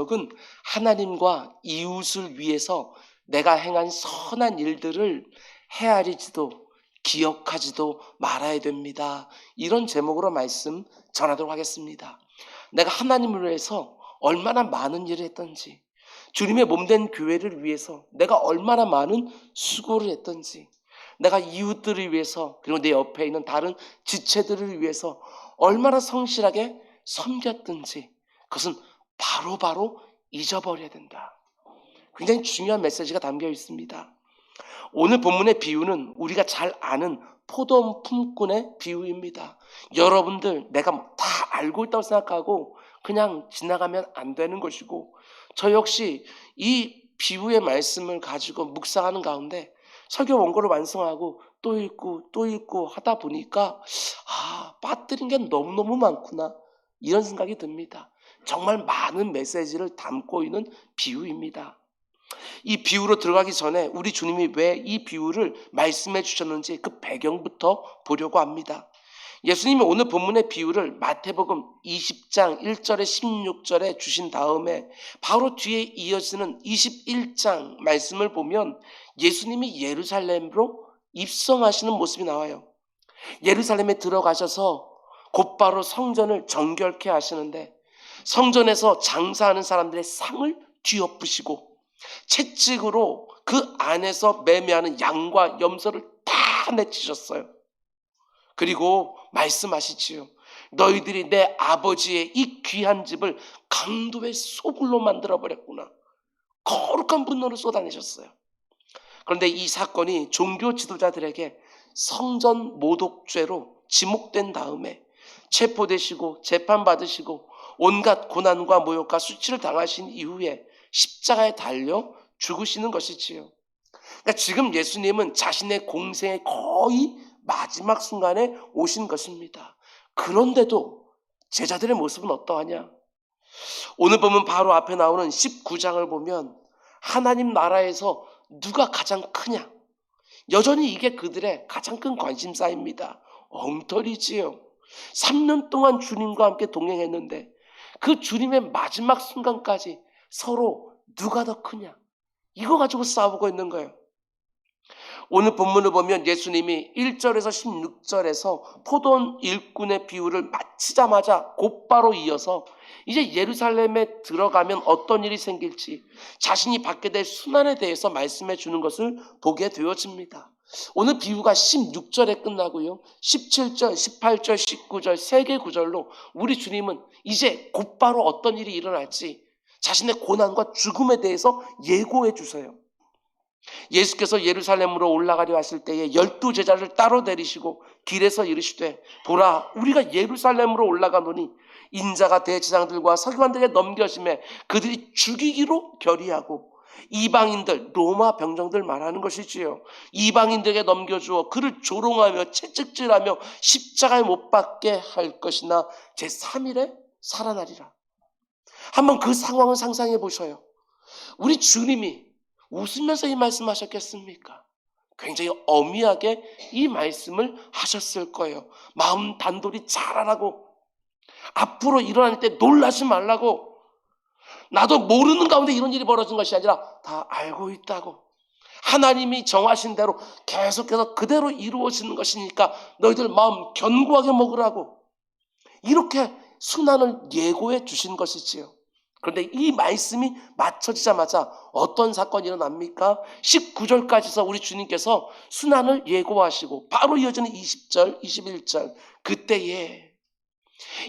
제목은 하나님과 이웃을 위해서 내가 행한 선한 일들을 헤아리지도 기억하지도 말아야 됩니다. 이런 제목으로 말씀 전하도록 하겠습니다. 내가 하나님을 위해서 얼마나 많은 일을 했던지, 주님의 몸된 교회를 위해서 내가 얼마나 많은 수고를 했던지, 내가 이웃들을 위해서 그리고 내 옆에 있는 다른 지체들을 위해서 얼마나 성실하게 섬겼든지 그것은 바로바로 잊어버려야 된다. 굉장히 중요한 메시지가 담겨 있습니다. 오늘 본문의 비유는 우리가 잘 아는 포도 품꾼의 비유입니다. 여러분들 내가 다 알고 있다고 생각하고 그냥 지나가면 안 되는 것이고, 저 역시 이 비유의 말씀을 가지고 묵상하는 가운데 설교 원고를 완성하고 또 읽고 하다 보니까 빠뜨린 게 너무너무 많구나, 이런 생각이 듭니다. 정말 많은 메시지를 담고 있는 비유입니다. 이 비유로 들어가기 전에 우리 주님이 왜 이 비유를 말씀해 주셨는지 그 배경부터 보려고 합니다. 예수님이 오늘 본문의 비유를 마태복음 20장 1절에 16절에 주신 다음에 바로 뒤에 이어지는 21장 말씀을 보면 예수님이 예루살렘으로 입성하시는 모습이 나와요. 예루살렘에 들어가셔서 곧바로 성전을 정결케 하시는데, 성전에서 장사하는 사람들의 상을 뒤엎으시고 채찍으로 그 안에서 매매하는 양과 염소를 다 내치셨어요. 그리고 말씀하시지요. 너희들이 내 아버지의 이 귀한 집을 강도의 소굴로 만들어버렸구나. 거룩한 분노를 쏟아내셨어요. 그런데 이 사건이 종교 지도자들에게 성전 모독죄로 지목된 다음에 체포되시고 재판받으시고 온갖 고난과 모욕과 수치를 당하신 이후에 십자가에 달려 죽으시는 것이지요. 그러니까 지금 예수님은 자신의 공생의 거의 마지막 순간에 오신 것입니다. 그런데도 제자들의 모습은 어떠하냐? 오늘 보면 바로 앞에 나오는 19장을 보면 하나님 나라에서 누가 가장 크냐? 여전히 이게 그들의 가장 큰 관심사입니다. 엉터리지요. 3년 동안 주님과 함께 동행했는데 그 주님의 마지막 순간까지 서로 누가 더 크냐, 이거 가지고 싸우고 있는 거예요. 오늘 본문을 보면 예수님이 1절에서 16절에서 포도원 일꾼의 비유를 마치자마자 곧바로 이어서 이제 예루살렘에 들어가면 어떤 일이 생길지 자신이 받게 될 순환에 대해서 말씀해 주는 것을 보게 되어집니다. 오늘 비유가 16절에 끝나고요, 17절, 18절, 19절 세 개 구절로 우리 주님은 이제 곧바로 어떤 일이 일어날지 자신의 고난과 죽음에 대해서 예고해 주세요. 예수께서 예루살렘으로 올라가려 하실 때에 12 제자를 따로 데리시고 길에서 이르시되, 보라, 우리가 예루살렘으로 올라가노니 인자가 대제사장들과 서기관들에게 넘겨짐에 그들이 죽이기로 결의하고, 이방인들, 로마 병정들 말하는 것이지요, 이방인들에게 넘겨주어 그를 조롱하며 채찍질하며 십자가에 못 박게 할 것이나 제3일에 살아나리라. 한번 그 상황을 상상해 보셔요. 우리 주님이 웃으면서 이 말씀하셨겠습니까? 굉장히 엄미하게 이 말씀을 하셨을 거예요. 마음 단돌이 잘하라고, 앞으로 일어날 때 놀라지 말라고, 나도 모르는 가운데 이런 일이 벌어진 것이 아니라 다 알고 있다고, 하나님이 정하신 대로 계속해서 그대로 이루어지는 것이니까 너희들 마음 견고하게 먹으라고, 이렇게 순환을 예고해 주신 것이지요. 그런데 이 말씀이 맞춰지자마자 어떤 사건이 일어납니까? 19절까지서 우리 주님께서 순환을 예고하시고 바로 이어지는 20절, 21절, 그때에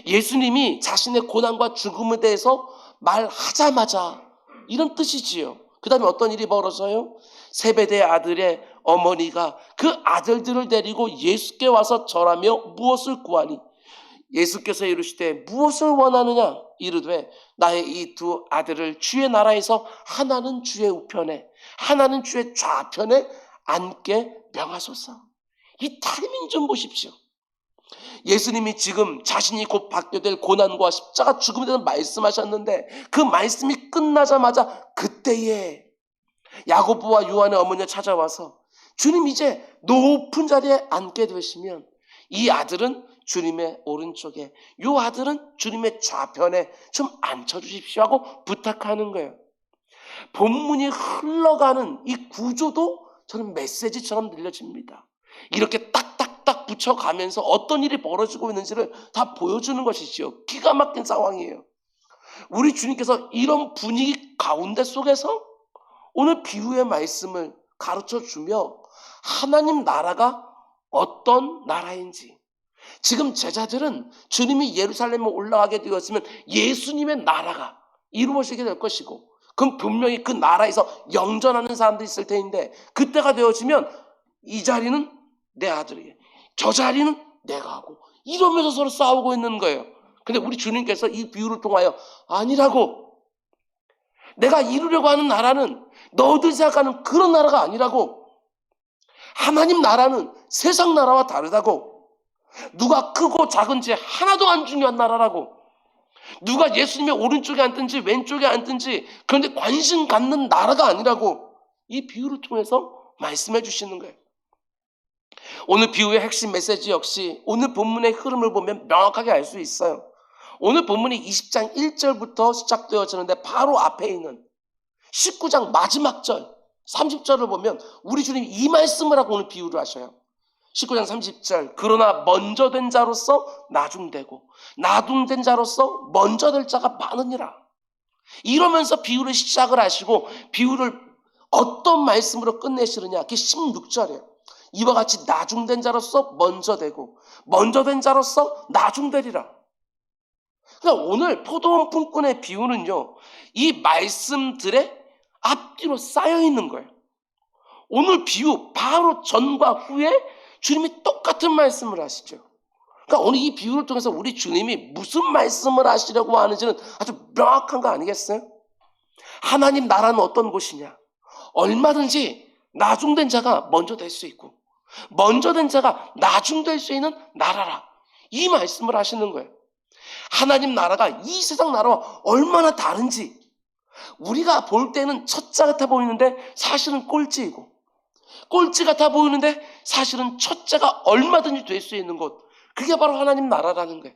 예수님이 자신의 고난과 죽음에 대해서 말하자마자 이런 뜻이지요. 그 다음에 어떤 일이 벌어져요? 세베대 아들의 어머니가 그 아들들을 데리고 예수께 와서 절하며 무엇을 구하니, 예수께서 이르시되 무엇을 원하느냐, 이르되 나의 이 두 아들을 주의 나라에서 하나는 주의 우편에 하나는 주의 좌편에 앉게 명하소서. 이 타이밍 좀 보십시오. 예수님이 지금 자신이 곧 받게 될 고난과 십자가 죽음에 대해서 말씀하셨는데 그 말씀이 끝나자마자 그때에 야고보와 요한의 어머니가 찾아와서 주님 이제 높은 자리에 앉게 되시면 이 아들은 주님의 오른쪽에, 요 아들은 주님의 좌편에 좀 앉혀주십시오 하고 부탁하는 거예요. 본문이 흘러가는 이 구조도 저는 메시지처럼 들려집니다. 이렇게 딱딱딱 붙여가면서 어떤 일이 벌어지고 있는지를 다 보여주는 것이지요. 기가 막힌 상황이에요. 우리 주님께서 이런 분위기 가운데 속에서 오늘 비유의 말씀을 가르쳐주며 하나님 나라가 어떤 나라인지, 지금 제자들은 주님이 예루살렘에 올라가게 되었으면 예수님의 나라가 이루어지게 될 것이고, 그럼 분명히 그 나라에서 영전하는 사람들이 있을 텐데, 그때가 되어지면 이 자리는 내 아들에게, 저 자리는 내가 하고, 이러면서 서로 싸우고 있는 거예요. 근데 우리 주님께서 이 비유를 통하여 아니라고, 내가 이루려고 하는 나라는 너희들이 생각하는 그런 나라가 아니라고, 하나님 나라는 세상 나라와 다르다고, 누가 크고 작은지 하나도 안 중요한 나라라고, 누가 예수님의 오른쪽에 앉든지 왼쪽에 앉든지 그런데 관심 갖는 나라가 아니라고 이 비유를 통해서 말씀해 주시는 거예요. 오늘 비유의 핵심 메시지 역시 오늘 본문의 흐름을 보면 명확하게 알 수 있어요. 오늘 본문이 20장 1절부터 시작되어지는데 바로 앞에 있는 19장 마지막 절 30절을 보면 우리 주님이 이 말씀을 하고 오늘 비유를 하셔요. 19장 30절, 그러나 먼저 된 자로서 나중되고 나중된 자로서 먼저 될 자가 많으니라. 이러면서 비유를 시작을 하시고 비유를 어떤 말씀으로 끝내시느냐, 그게 16절이에요. 이와 같이 나중된 자로서 먼저 되고 먼저 된 자로서 나중되리라. 그러니까 오늘 포도원 품꾼의 비유는요, 이 말씀들의 앞뒤로 쌓여 있는 거예요. 오늘 비유 바로 전과 후에 주님이 똑같은 말씀을 하시죠. 그러니까 오늘 이 비유를 통해서 우리 주님이 무슨 말씀을 하시려고 하는지는 아주 명확한 거 아니겠어요? 하나님 나라는 어떤 곳이냐? 얼마든지 나중된 자가 먼저 될 수 있고 먼저 된 자가 나중될 수 있는 나라라. 이 말씀을 하시는 거예요. 하나님 나라가 이 세상 나라와 얼마나 다른지, 우리가 볼 때는 첫째 같아 보이는데 사실은 꼴찌이고, 꼴찌 같아 보이는데 사실은 첫째가 얼마든지 될 수 있는 곳, 그게 바로 하나님 나라라는 거예요.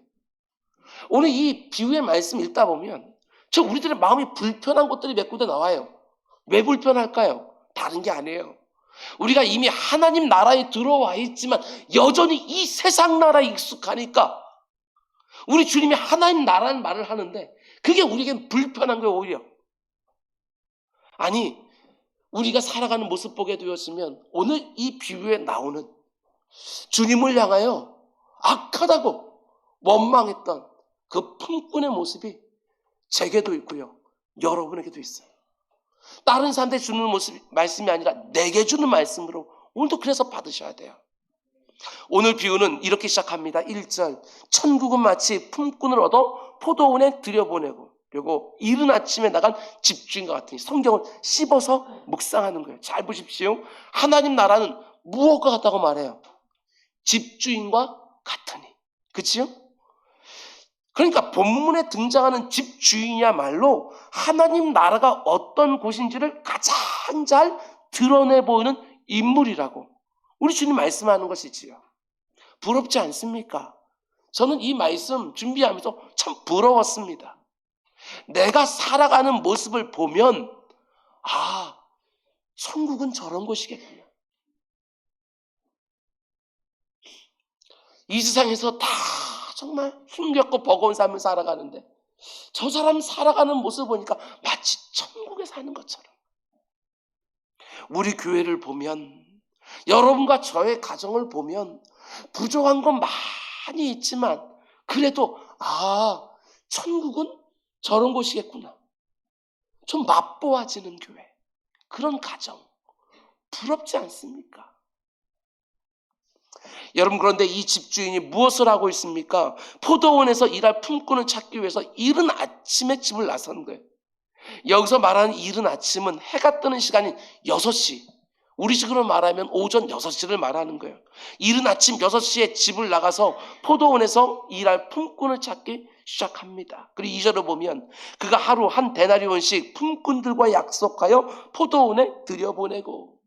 오늘 이 비유의 말씀 읽다 보면 우리들의 마음이 불편한 것들이 몇 군데 나와요. 왜 불편할까요? 다른 게 아니에요. 우리가 이미 하나님 나라에 들어와 있지만 여전히 이 세상 나라에 익숙하니까 우리 주님이 하나님 나라는 말을 하는데 그게 우리에겐 불편한 거예요. 오히려 아니, 우리가 살아가는 모습 보게 되었으면 오늘 이 비유에 나오는 주님을 향하여 악하다고 원망했던 그 품꾼의 모습이 제게도 있고요, 여러분에게도 있어요. 다른 사람한테 주는 모습, 말씀이 아니라 내게 주는 말씀으로 오늘도 그래서 받으셔야 돼요. 오늘 비유는 이렇게 시작합니다. 1절, 천국은 마치 품꾼을 얻어 포도원에 들여보내고, 그리고 이른 아침에 나간 집주인과 같으니, 성경을 씹어서 묵상하는 거예요. 잘 보십시오. 하나님 나라는 무엇과 같다고 말해요? 집주인과 같으니. 그치요? 그러니까 본문에 등장하는 집주인이야말로 하나님 나라가 어떤 곳인지를 가장 잘 드러내 보이는 인물이라고 우리 주님 말씀하는 것이지요. 부럽지 않습니까? 저는 이 말씀 준비하면서 참 부러웠습니다. 내가 살아가는 모습을 보면 아, 천국은 저런 곳이겠구나. 이 세상에서 다 정말 힘겹고 버거운 삶을 살아가는데 저 사람 살아가는 모습을 보니까 마치 천국에 사는 것처럼. 우리 교회를 보면, 여러분과 저의 가정을 보면 부족한 건 많이 있지만 그래도 아, 천국은 저런 곳이겠구나. 좀 맛보아지는 교회, 그런 가정 부럽지 않습니까? 여러분, 그런데 이 집주인이 무엇을 하고 있습니까? 포도원에서 일할 품꾼을 찾기 위해서 이른 아침에 집을 나선 거예요. 여기서 말하는 이른 아침은 해가 뜨는 시간인 6시, 우리식으로 말하면 오전 6시를 말하는 거예요. 이른 아침 6시에 집을 나가서 포도원에서 일할 품꾼을 찾기 시작합니다. 그리고 2절을 보면 그가 하루 한 데나리온씩 품꾼들과 약속하여 포도원에 들여보내고,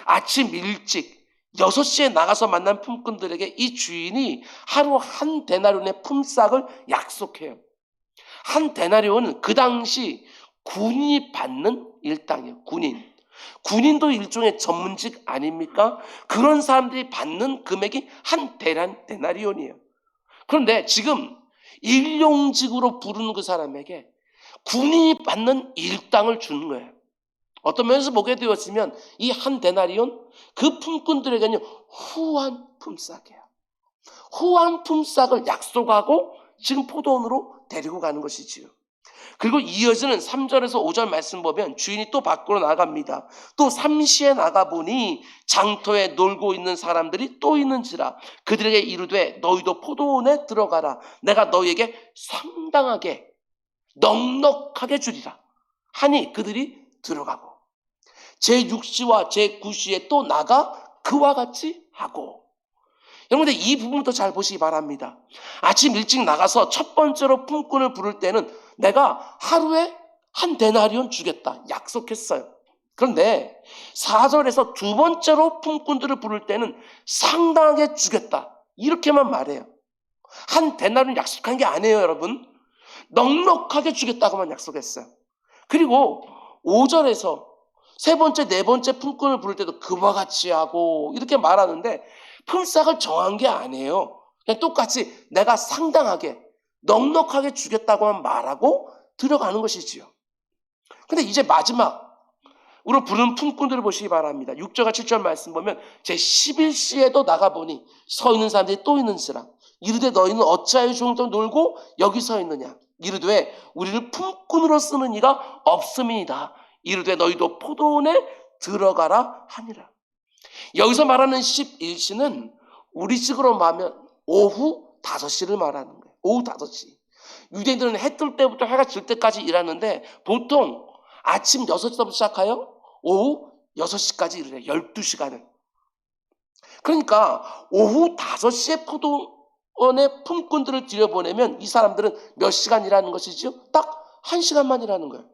아침 일찍 6시에 나가서 만난 품꾼들에게 이 주인이 하루 한 데나리온의 품삯을 약속해요. 한 데나리온은 그 당시 군인이 받는 일당이에요. 군인도 일종의 전문직 아닙니까? 그런 사람들이 받는 금액이 한 데나리온이에요. 그런데 지금 일용직으로 부르는 그 사람에게 군인이 받는 일당을 주는 거예요. 어떤 면에서 보게 되었으면 이 한 데나리온 그 품꾼들에게는 후한 품삯이에요. 후한 품삯을 약속하고 지금 포도원으로 데리고 가는 것이지요. 그리고 이어지는 3절에서 5절 말씀 보면 주인이 또 밖으로 나갑니다. 또 삼시에 나가보니 장터에 놀고 있는 사람들이 또 있는지라 그들에게 이르되 너희도 포도원에 들어가라. 내가 너희에게 상당하게 넉넉하게 주리라 하니 그들이 들어가고 제6시와 제9시에 또 나가 그와 같이 하고. 여러분들 이 부분부터 잘 보시기 바랍니다. 아침 일찍 나가서 첫 번째로 품꾼을 부를 때는 내가 하루에 한 데나리온 주겠다 약속했어요. 그런데 4절에서 두 번째로 품꾼들을 부를 때는 상당하게 주겠다 이렇게만 말해요. 한 데나리온 약속한 게 아니에요, 여러분. 넉넉하게 주겠다고만 약속했어요. 그리고 5절에서 세 번째, 네 번째 품꾼을 부를 때도 그와 같이 하고 이렇게 말하는데 품삯을 정한 게 아니에요. 그냥 똑같이 내가 상당하게 넉넉하게 주겠다고만 말하고 들어가는 것이지요. 근데 이제 마지막으로 부른 품꾼들을 보시기 바랍니다. 6절과 7절 말씀 보면 제 11시에도 나가보니 서 있는 사람들이 또 있는지라 이르되 너희는 어찌하여 종종 놀고 여기 서 있느냐 이르되 우리를 품꾼으로 쓰는 이가 없음이니이다. 이르되 너희도 포도원에 들어가라 하니라. 여기서 말하는 11시는 우리식으로 말하면 오후 5시를 말하는 거예요. 오후 5시. 유대인들은 해 뜰 때부터 해가 질 때까지 일하는데 보통 아침 6시부터 시작하여 오후 6시까지 일해요. 12시간을. 그러니까 오후 5시에 포도원에 품꾼들을 들여보내면 이 사람들은 몇 시간 일하는 것이죠? 딱 1시간만 일하는 거예요.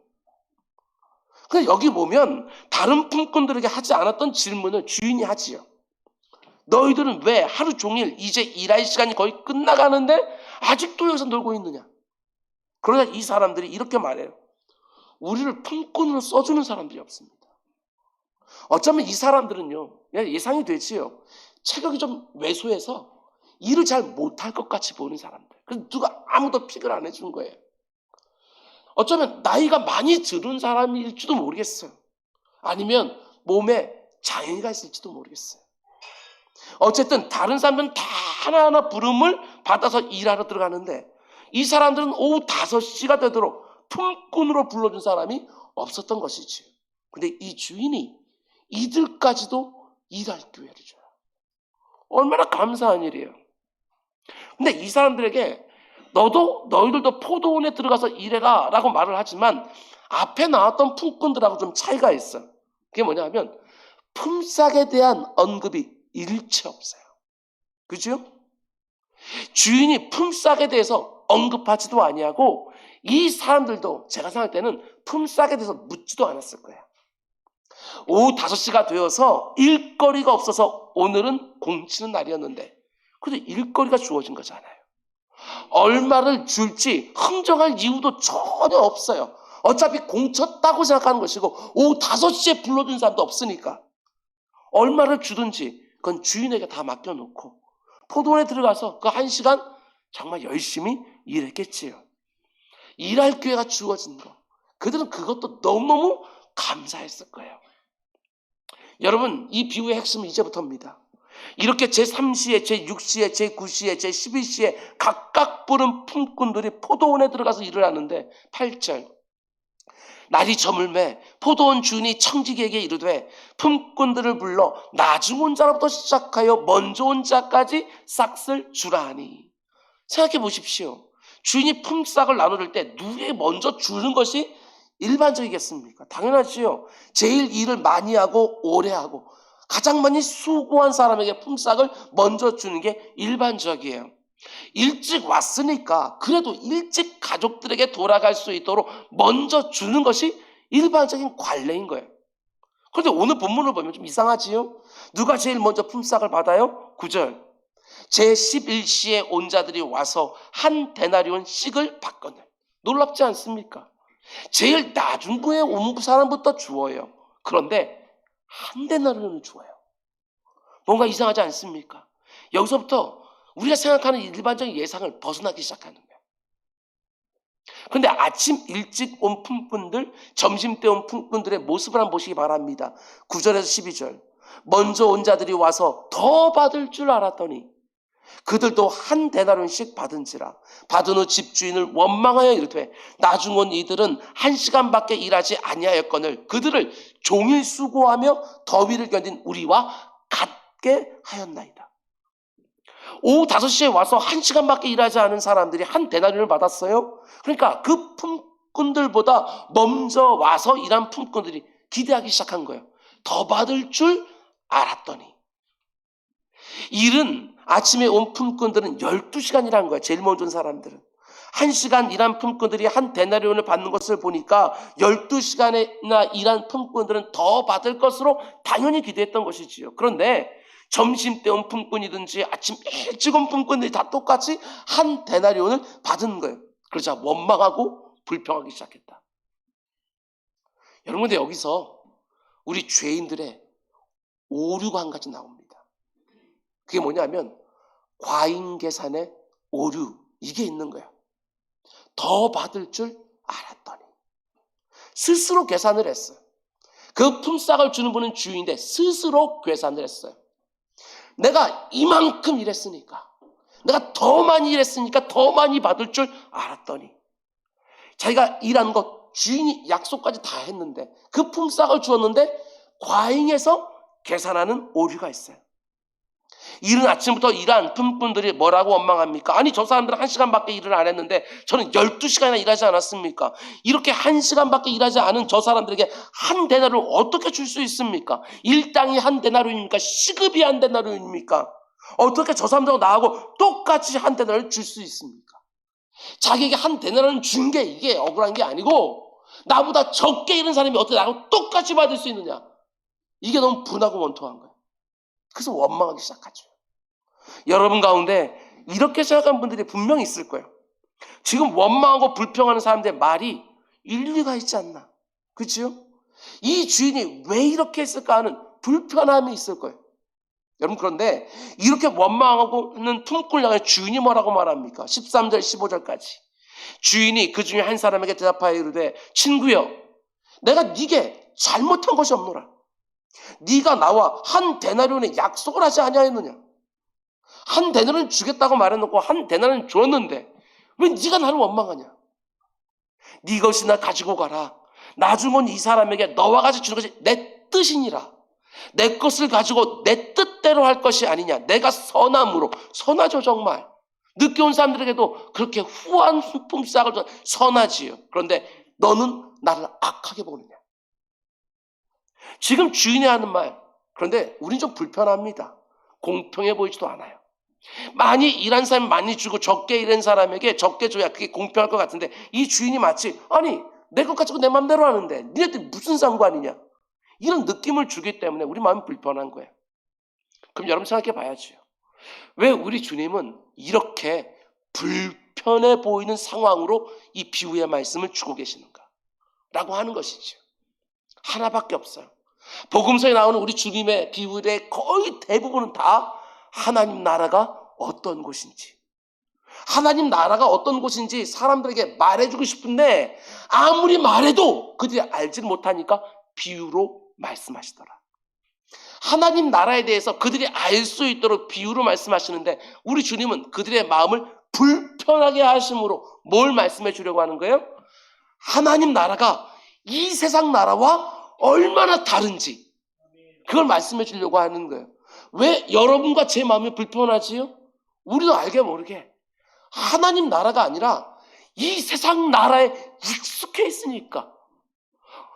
근데 여기 보면 다른 품꾼들에게 하지 않았던 질문을 주인이 하지요. 너희들은 왜 하루 종일 이제 일할 시간이 거의 끝나가는데 아직도 여기서 놀고 있느냐? 그러자 이 사람들이 이렇게 말해요. 우리를 품꾼으로 써주는 사람들이 없습니다. 어쩌면 이 사람들은요, 예상이 되지요. 체격이 좀 왜소해서 일을 잘 못할 것 같이 보이는 사람들. 그래서 누가 아무도 픽을 안 해준 거예요. 어쩌면 나이가 많이 들은 사람일지도 모르겠어요. 아니면 몸에 장애가 있을지도 모르겠어요. 어쨌든 다른 사람들은 다 하나하나 부름을 받아서 일하러 들어가는데 이 사람들은 오후 5시가 되도록 품꾼으로 불러준 사람이 없었던 것이지. 근데 이 주인이 이들까지도 일할 기회를 줘요. 얼마나 감사한 일이에요. 근데 이 사람들에게 너희들도 포도원에 들어가서 일해라 라고 말을 하지만 앞에 나왔던 품꾼들하고 좀 차이가 있어요. 그게 뭐냐 하면 품삯에 대한 언급이 일체 없어요. 그죠? 주인이 품삯에 대해서 언급하지도 아니하고 이 사람들도 제가 생각할 때는 품삯에 대해서 묻지도 않았을 거예요. 오후 5시가 되어서 일거리가 없어서 오늘은 공치는 날이었는데 그래도 일거리가 주어진 거잖아요. 얼마를 줄지 흥정할 이유도 전혀 없어요. 어차피 공쳤다고 생각하는 것이고 오후 5시에 불러준 사람도 없으니까 얼마를 주든지 그건 주인에게 다 맡겨놓고 포도원에 들어가서 그 1시간 정말 열심히 일했겠지요. 일할 기회가 주어진 거. 그들은 그것도 너무너무 감사했을 거예요. 여러분, 이 비유의 핵심은 이제부터입니다. 이렇게 제3시에, 제6시에, 제9시에, 제11시에 각각 부른 품꾼들이 포도원에 들어가서 일을 하는데 8절 날이 저물매 포도원 주인이 청지기에게 이르되 품꾼들을 불러 나중 온 자로부터 시작하여 먼저 온 자까지 싹을 주라 하니. 생각해 보십시오. 주인이 품삯을 나눠줄 때 누구에게 먼저 주는 것이 일반적이겠습니까? 당연하지요. 제일 일을 많이 하고 오래 하고 가장 많이 수고한 사람에게 품삯을 먼저 주는 게 일반적이에요. 일찍 왔으니까 그래도 일찍 가족들에게 돌아갈 수 있도록 먼저 주는 것이 일반적인 관례인 거예요. 그런데 오늘 본문을 보면 좀 이상하지요? 누가 제일 먼저 품삯을 받아요? 9절. 제11시에 온 자들이 와서 한 데나리온 씩을 받거늘. 놀랍지 않습니까? 제일 낮은 부에 온 사람부터 주어요. 그런데 한 데나리온을 주어요. 뭔가 이상하지 않습니까? 여기서부터 우리가 생각하는 일반적인 예상을 벗어나기 시작하는 거예요. 그런데 아침 일찍 온 품꾼들, 점심때 온 품꾼들의 모습을 한번 보시기 바랍니다. 9절에서 12절. 먼저 온 자들이 와서 더 받을 줄 알았더니 그들도 한 데나리온씩 받은지라. 받은 후 집주인을 원망하여 이르되 나중 온 이들은 1시간밖에 일하지 아니하였거늘 그들을 종일 수고하며 더위를 견딘 우리와 같게 하였나이다. 오후 5시에 와서 1시간밖에 일하지 않은 사람들이 한 데나리온을 받았어요. 그러니까 그 품꾼들보다 먼저 와서 일한 품꾼들이 기대하기 시작한 거예요. 더 받을 줄 알았더니. 일은 아침에 온 품꾼들은 12시간 일한 거예요. 제일 먼저 온 사람들은. 1시간 일한 품꾼들이 한 데나리온을 받는 것을 보니까 12시간이나 일한 품꾼들은 더 받을 것으로 당연히 기대했던 것이지요. 그런데 점심때 온 품꾼이든지 아침 일찍 온 품꾼들이 다 똑같이 한 데나리온을 받은 거예요. 그러자 원망하고 불평하기 시작했다. 여러분, 근데 여기서 우리 죄인들의 오류가 한 가지 나옵니다. 그게 뭐냐면 과잉 계산의 오류, 이게 있는 거예요. 더 받을 줄 알았더니. 스스로 계산을 했어요. 그 품삯을 주는 분은 주인인데 스스로 계산을 했어요. 내가 이만큼 일했으니까, 내가 더 많이 일했으니까 더 많이 받을 줄 알았더니, 자기가 일한 것 주인이 약속까지 다 했는데 그 품삯을 주었는데 과잉해서 계산하는 오류가 있어요. 이른 아침부터 일한 품꾼들이 뭐라고 원망합니까? 아니, 저 사람들은 1시간밖에 일을 안 했는데 저는 12시간이나 일하지 않았습니까? 이렇게 1시간밖에 일하지 않은 저 사람들에게 한 데나리온을 어떻게 줄 수 있습니까? 일당이 한 데나리온입니까? 시급이 한 데나리온입니까? 어떻게 저 사람들하고 나하고 똑같이 한 데나리온을 줄 수 있습니까? 자기에게 한 데나리온을 준 게 이게 억울한 게 아니고 나보다 적게 일한 사람이 어떻게 나하고 똑같이 받을 수 있느냐? 이게 너무 분하고 원통한 거예요. 그래서 원망하기 시작하죠. 여러분 가운데 이렇게 생각하는 분들이 분명히 있을 거예요. 지금 원망하고 불평하는 사람들의 말이 일리가 있지 않나. 그렇죠? 이 주인이 왜 이렇게 했을까 하는 불편함이 있을 거예요. 여러분, 그런데 이렇게 원망하고는 품꾼을 향해 주인이 뭐라고 말합니까? 13절 15절까지. 주인이 그 중에 한 사람에게 대답하여 이르되 친구여, 내가 네게 잘못한 것이 없노라. 네가 나와 한 데나리온의 약속을 하지 아니하였느냐? 한 데나리온 주겠다고 말해놓고 한 데나리온 줬는데 왜 네가 나를 원망하냐? 네 것이나 가지고 가라. 나중 온 이 사람에게 너와 같이 주는 것이 내 뜻이니라. 내 것을 가지고 내 뜻대로 할 것이 아니냐. 내가 선함으로. 선하죠, 정말. 늦게 온 사람들에게도 그렇게 후한 품삯을 줘. 선하지요. 그런데 너는 나를 악하게 보느냐. 지금 주인이 하는 말, 그런데 우린 좀 불편합니다. 공평해 보이지도 않아요. 많이 일한 사람 많이 주고 적게 일한 사람에게 적게 줘야 그게 공평할 것 같은데 이 주인이 마치 아니 내 것 가지고 내 맘대로 하는데 니네들 무슨 상관이냐, 이런 느낌을 주기 때문에 우리 마음이 불편한 거예요. 그럼 여러분 생각해 봐야죠. 왜 우리 주님은 이렇게 불편해 보이는 상황으로 이 비유의 말씀을 주고 계시는가 라고 하는 것이죠. 하나밖에 없어요. 복음서에 나오는 우리 주님의 비유의 거의 대부분은 다 하나님 나라가 어떤 곳인지, 하나님 나라가 어떤 곳인지 사람들에게 말해주고 싶은데 아무리 말해도 그들이 알지 못하니까 비유로 말씀하시더라. 하나님 나라에 대해서 그들이 알 수 있도록 비유로 말씀하시는데 우리 주님은 그들의 마음을 불편하게 하심으로 뭘 말씀해 주려고 하는 거예요? 하나님 나라가 이 세상 나라와 얼마나 다른지 그걸 말씀해 주려고 하는 거예요. 왜 여러분과 제 마음이 불편하지요? 우리도 알게 모르게 하나님 나라가 아니라 이 세상 나라에 익숙해 있으니까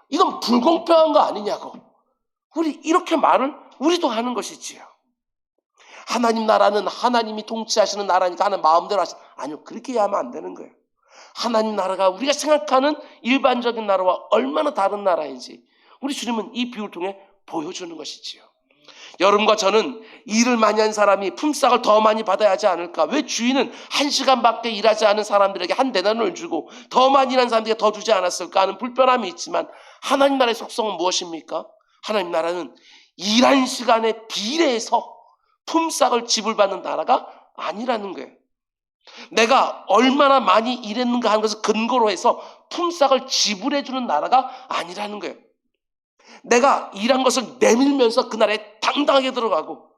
이건 불공평한 거 아니냐고 우리 이렇게 말을 우리도 하는 것이지요. 하나님 나라는 하나님이 통치하시는 나라니까 하는 마음대로 아니요, 그렇게 하면 안 되는 거예요. 하나님 나라가 우리가 생각하는 일반적인 나라와 얼마나 다른 나라인지 우리 주님은 이 비유를 통해 보여주는 것이지요. 여러분과 저는 일을 많이 한 사람이 품삯을 더 많이 받아야 하지 않을까? 왜 주인은 1시간밖에 일하지 않은 사람들에게 한 데나리온을 주고 더 많이 일한 사람들에게 더 주지 않았을까 하는 불편함이 있지만, 하나님 나라의 속성은 무엇입니까? 하나님 나라는 일한 시간에 비례해서 품삯을 지불받는 나라가 아니라는 거예요. 내가 얼마나 많이 일했는가 하는 것을 근거로 해서 품삯을 지불해주는 나라가 아니라는 거예요. 내가 일한 것을 내밀면서 그 나라에 당당하게 들어가고,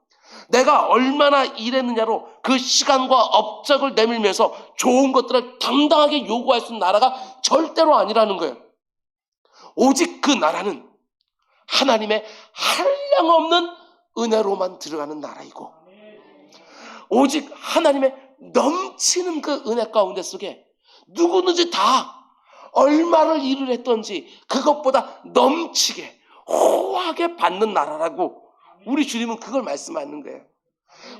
내가 얼마나 일했느냐로 그 시간과 업적을 내밀면서 좋은 것들을 당당하게 요구할 수 있는 나라가 절대로 아니라는 거예요. 오직 그 나라는 하나님의 한량없는 은혜로만 들어가는 나라이고, 오직 하나님의 넘치는 그 은혜 가운데 속에 누구든지 다 얼마를 일을 했던지 그것보다 넘치게 호하게 받는 나라라고 우리 주님은 그걸 말씀하는 거예요.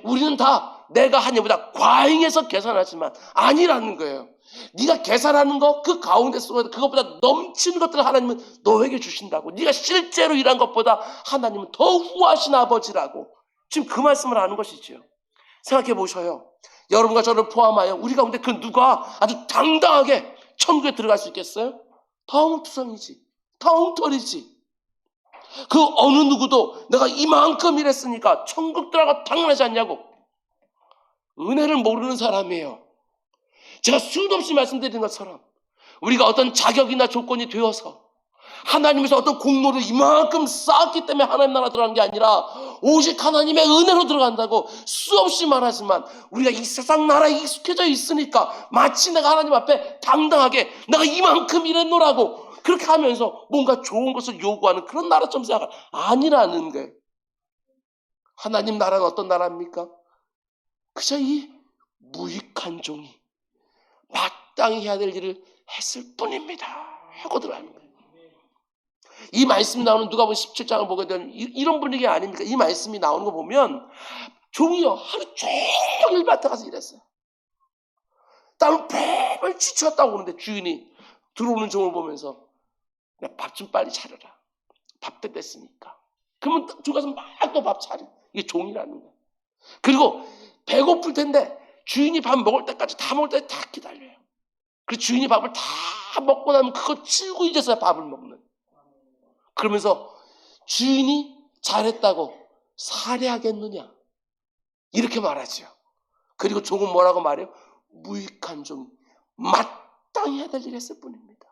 우리는 다 내가 한 일보다 과잉해서 계산하지만 아니라는 거예요. 네가 계산하는 거 그 가운데 속에 그것보다 넘치는 것들을 하나님은 너에게 주신다고. 네가 실제로 일한 것보다 하나님은 더 후하신 아버지라고 지금 그 말씀을 하는 것이지요. 생각해 보셔요. 여러분과 저를 포함하여 우리 가운데 그 누가 아주 당당하게 천국에 들어갈 수 있겠어요? 다 엉투성이지, 다 엉터리지. 그 어느 누구도 내가 이만큼 일했으니까 천국 들어가 당연하지 않냐고. 은혜를 모르는 사람이에요. 제가 수도 없이 말씀드린 것처럼 우리가 어떤 자격이나 조건이 되어서 하나님에서 어떤 공로를 이만큼 쌓았기 때문에 하나님 나라 들어가는 게 아니라 오직 하나님의 은혜로 들어간다고 수없이 말하지만, 우리가 이 세상 나라에 익숙해져 있으니까 마치 내가 하나님 앞에 당당하게 내가 이만큼 일했노라고 그렇게 하면서 뭔가 좋은 것을 요구하는 그런 나라처럼 생각하는 아니라는 거예요. 하나님 나라는 어떤 나라입니까? 그저 이 무익한 종이 마땅히 해야 될 일을 했을 뿐입니다 하고 들어가는 거예요. 이 말씀이 나오는 누가복음 17장을 보게 되면 이런 분위기 아닙니까? 이 말씀이 나오는 거 보면 종이요 하루 종일 밭에 가서 일했어요. 땀을 펄펄 지쳤다고 그러는데 주인이 들어오는 종을 보면서 밥 좀 빨리 차려라. 밥 때 됐으니까. 그러면 종 가서 막 또 밥 차려. 이게 종이라는 거예요. 그리고 배고플 텐데 주인이 밥 먹을 때까지 다 먹을 때 다 기다려요. 그 주인이 밥을 다 먹고 나면 그거 치우고 이제서야 밥을 먹는. 그러면서 주인이 잘했다고 살해하겠느냐 이렇게 말하죠. 그리고 종은 뭐라고 말해요? 무익한 종이 마땅히 해야 될 일 했을 뿐입니다.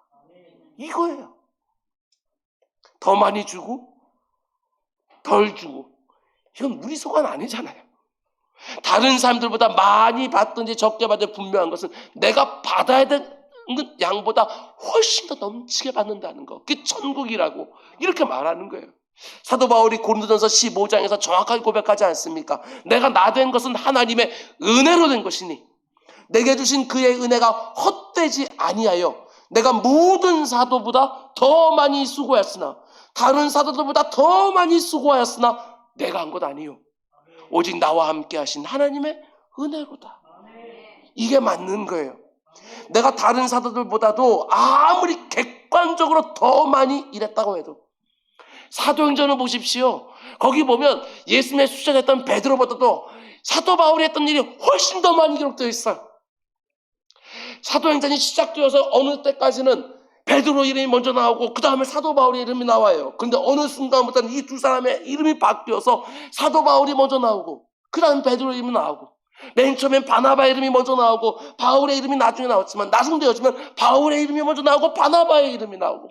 이거예요. 더 많이 주고 덜 주고 이건 우리 소관 아니잖아요. 다른 사람들보다 많이 받든지 적게 받든 분명한 것은 내가 받아야 되는 양보다 훨씬 더 넘치게 받는다는 거. 그게 천국이라고 이렇게 말하는 거예요. 사도 바울이 고린도전서 15장에서 정확하게 고백하지 않습니까? 내가 나 된 것은 하나님의 은혜로 된 것이니 내게 주신 그의 은혜가 헛되지 아니하여 내가 모든 사도보다 더 많이 수고하였으나 다른 사도들보다 더 많이 수고하였으나 내가 한 것 아니요 오직 나와 함께 하신 하나님의 은혜로다. 이게 맞는 거예요. 내가 다른 사도들보다도 아무리 객관적으로 더 많이 일했다고 해도, 사도행전을 보십시오. 거기 보면 예수님의 수제자였던 베드로보다도 사도 바울이 했던 일이 훨씬 더 많이 기록되어 있어요. 사도행전이 시작되어서 어느 때까지는 베드로 이름이 먼저 나오고 그 다음에 사도 바울의 이름이 나와요. 그런데 어느 순간부터는 이 두 사람의 이름이 바뀌어서 사도 바울이 먼저 나오고 그 다음에 베드로 이름이 나오고, 맨 처음엔 바나바의 이름이 먼저 나오고 바울의 이름이 나중에 나왔지만 나중되어지면 바울의 이름이 먼저 나오고 바나바의 이름이 나오고,